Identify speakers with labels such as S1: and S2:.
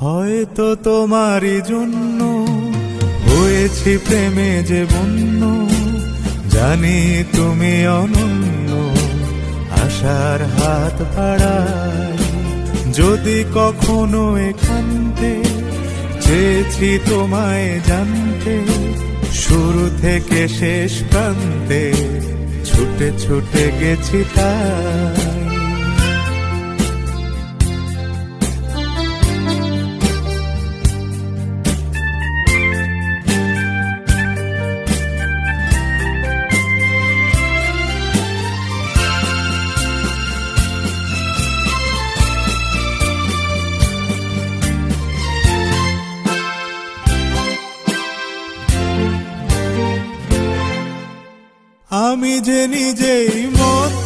S1: হয়তো তোমারই জন্য হয়েছি প্রেমে যে বন্য, জানি তুমি অনন্য, আশার হাত বাড়াই। যদি কখনো একান্তে চেয়েছি তোমায় জানতে, শুরু থেকে শেষ প্রান্তে ছুটে ছুটে গেছি তাই। আমি যে নিজেই মত